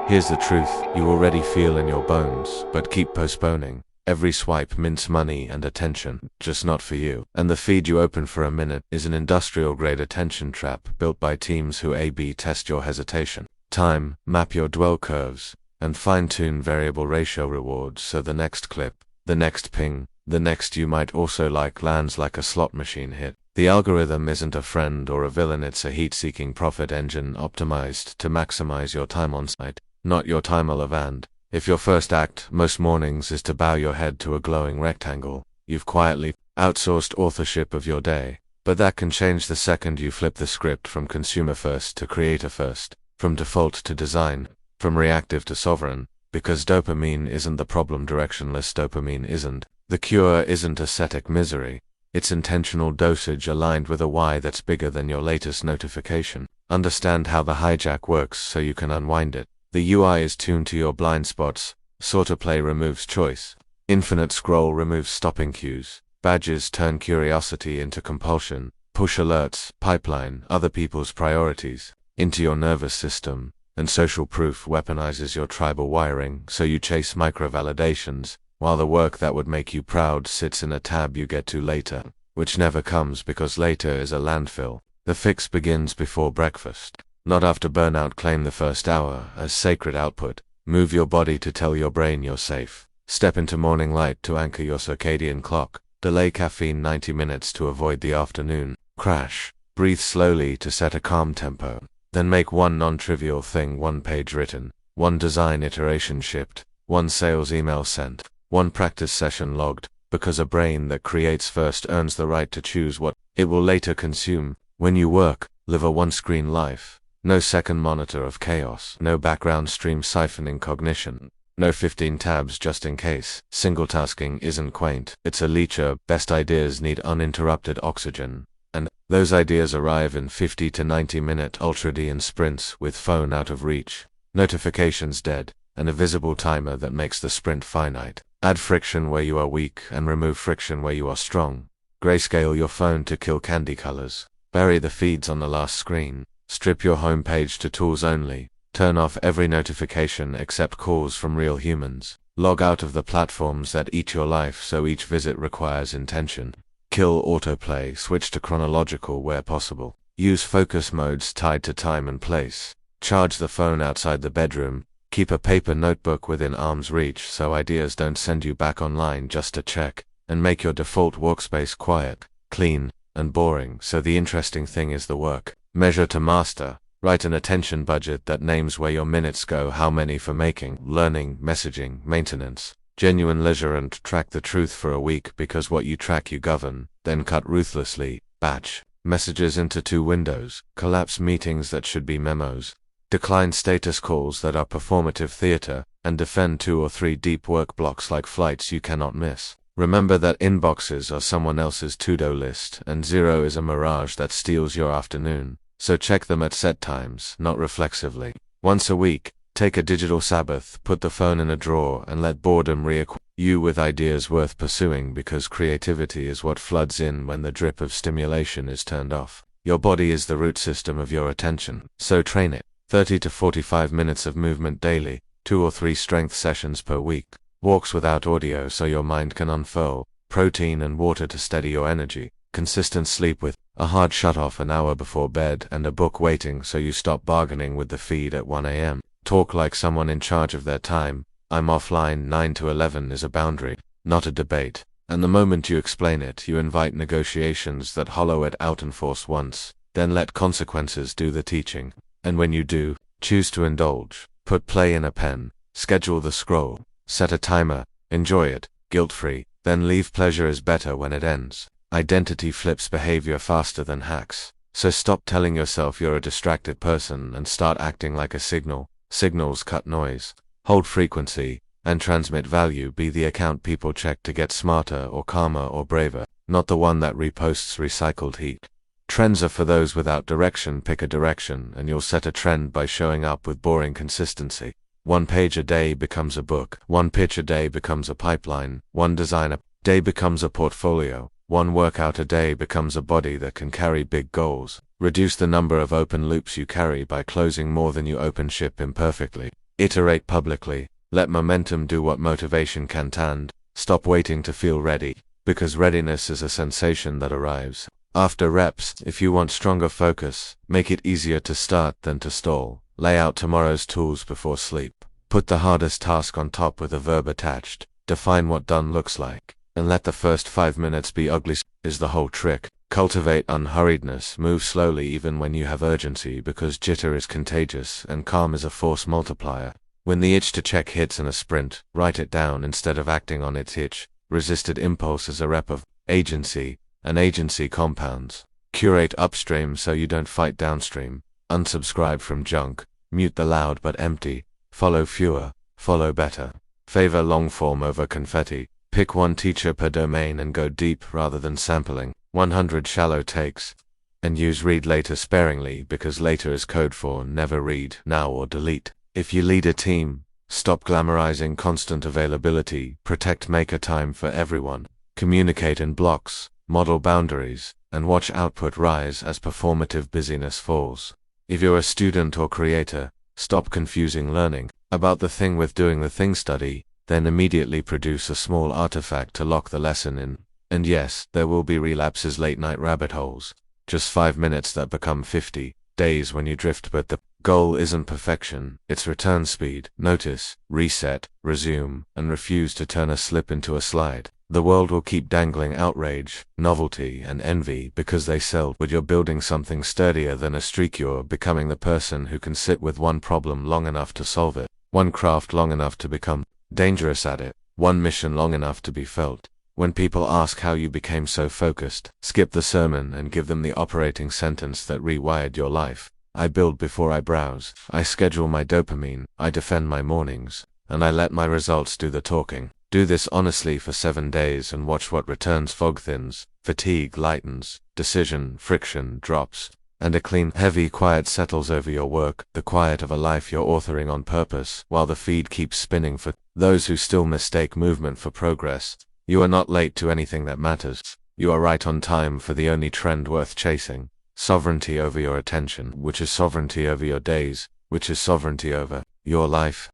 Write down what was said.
Here's the truth, you already feel in your bones, but keep postponing. Every swipe mints money and attention, just not for you. And the feed you open for a minute is an industrial-grade attention trap built by teams who A/B test your hesitation. Time, map your dwell curves, and fine-tune variable ratio rewards so the next clip, the next ping, the next you might also like lands like a slot machine hit. The algorithm isn't a friend or a villain, it's a heat-seeking profit engine optimized to maximize your time on site, not your time and. If your first act, most mornings, is to bow your head to a glowing rectangle, you've quietly outsourced authorship of your day. But that can change the second you flip the script from consumer first to creator first, from default to design, from reactive to sovereign, because dopamine isn't the problem, directionless dopamine isn't. The cure isn't ascetic misery, it's intentional dosage aligned with a why that's bigger than your latest notification. Understand how the hijack works so you can unwind it. The UI is tuned to your blind spots. Autoplay removes choice. Infinite scroll removes stopping cues. Badges turn curiosity into compulsion. Push alerts, pipeline other people's priorities into your nervous system. And social proof weaponizes your tribal wiring so you chase micro-validations, while the work that would make you proud sits in a tab you get to later, which never comes because later is a landfill. The fix begins before breakfast. Not after burnout. Claim the first hour as sacred output. Move your body to tell your brain you're safe. Step into morning light to anchor your circadian clock. Delay caffeine 90 minutes to avoid the afternoon crash. Breathe slowly to set a calm tempo. Then make one non-trivial thing, one page written, one design iteration shipped, one sales email sent, one practice session logged, because a brain that creates first earns the right to choose what it will later consume. When you work, live a one-screen life. No second monitor of chaos, no background stream siphoning cognition, no 15 tabs just in case. Single tasking isn't quaint, it's a leecher. Best ideas need uninterrupted oxygen. And those ideas arrive in 50 to 90-minute ultra-D sprints with phone out of reach, notifications dead, and a visible timer that makes the sprint finite. Add friction where you are weak and remove friction where you are strong. Grayscale your phone to kill candy colors. Bury the feeds on the last screen. Strip your home page to tools only. Turn off every notification except calls from real humans. Log out of the platforms that eat your life so each visit requires intention. Kill autoplay, switch to chronological where possible. Use focus modes tied to time and place. Charge the phone outside the bedroom. Keep a paper notebook within arm's reach so ideas don't send you back online just to check. And make your default workspace quiet, clean, and boring so the interesting thing is the work. Measure to master. Write an attention budget that names where your minutes go, how many for making, learning, messaging, maintenance, genuine leisure, and track the truth for a week because what you track you govern. Then cut ruthlessly. Batch messages into 2 windows. Collapse meetings that should be memos. Decline status calls that are performative theater, and defend 2 or 3 deep work blocks like flights you cannot miss. Remember that inboxes are someone else's to-do list, and 0 is a mirage that steals your afternoon. So check them at set times, not reflexively. Once a week, take a digital Sabbath, put the phone in a drawer, and let boredom reacquaint you with ideas worth pursuing because creativity is what floods in when the drip of stimulation is turned off. Your body is the root system of your attention, so train it. 30 to 45 minutes of movement daily, 2 or 3 strength sessions per week. Walks without audio so your mind can unfurl. Protein and water to steady your energy. Consistent sleep with a hard shut-off an hour before bed and a book waiting so you stop bargaining with the feed at 1 a.m. Talk like someone in charge of their time. I'm offline 9 to 11 is a boundary, not a debate. And the moment you explain it, you invite negotiations that hollow it out and force once. Then let consequences do the teaching. And when you do, choose to indulge. Put play in a pen. Schedule the scroll. Set a timer. Enjoy it, guilt-free. Then leave. Pleasure is better when it ends. Identity flips behavior faster than hacks. So stop telling yourself you're a distracted person and start acting like a signal. Signals cut noise, hold frequency, and transmit value. Be the account people check to get smarter or calmer or braver, not the one that reposts recycled heat. Trends are for those without direction. Pick a direction and you'll set a trend by showing up with boring consistency. 1 page a day becomes a book. 1 pitch a day becomes a pipeline. 1 design a day becomes a portfolio. 1 workout a day becomes a body that can carry big goals. Reduce the number of open loops you carry by closing more than you open. Ship imperfectly. Iterate publicly. Let momentum do what motivation can't, and stop waiting to feel ready, because readiness is a sensation that arrives after reps. If you want stronger focus, make it easier to start than to stall. Lay out tomorrow's tools before sleep. Put the hardest task on top with a verb attached. Define what done looks like, and let the first 5 minutes be ugly is the whole trick. Cultivate unhurriedness. Move slowly even when you have urgency, because jitter is contagious and calm is a force multiplier. When the itch to check hits in a sprint, write it down instead of acting on its itch. Resisted impulse is a rep of agency, and agency compounds. Curate upstream so you don't fight downstream. Unsubscribe from junk. Mute the loud but empty. Follow fewer. Follow better. Favor long form over confetti. Pick one teacher per domain and go deep rather than sampling 100 shallow takes. And use read later sparingly, because later is code for never read now or delete. If you lead a team, stop glamorizing constant availability. Protect maker time for everyone. Communicate in blocks. Model boundaries, and watch output rise as performative busyness falls. If you're a student or creator, stop confusing learning about the thing with doing the thing. Study, then immediately produce a small artifact to lock the lesson in. And yes, there will be relapses, late night rabbit holes, just 5 minutes that become 50 days when you drift, but the goal isn't perfection, it's return speed. Notice, reset, resume, and refuse to turn a slip into a slide. The world will keep dangling outrage, novelty, and envy because they sell, but you're building something sturdier than a streak. You're becoming the person who can sit with one problem long enough to solve it, one craft long enough to become dangerous at it, one mission long enough to be felt. When people ask how you became so focused, skip the sermon and give them the operating sentence that rewired your life. I build before I browse. I schedule my dopamine. I defend my mornings. And I let my results do the talking. Do this honestly for 7 days and watch what returns. Fog thins, fatigue lightens, decision friction drops, and a clean, heavy quiet settles over your work, the quiet of a life you're authoring on purpose, while the feed keeps spinning. For those who still mistake movement for progress, you are not late to anything that matters. You are right on time for the only trend worth chasing. Sovereignty over your attention, which is sovereignty over your days, which is sovereignty over your life.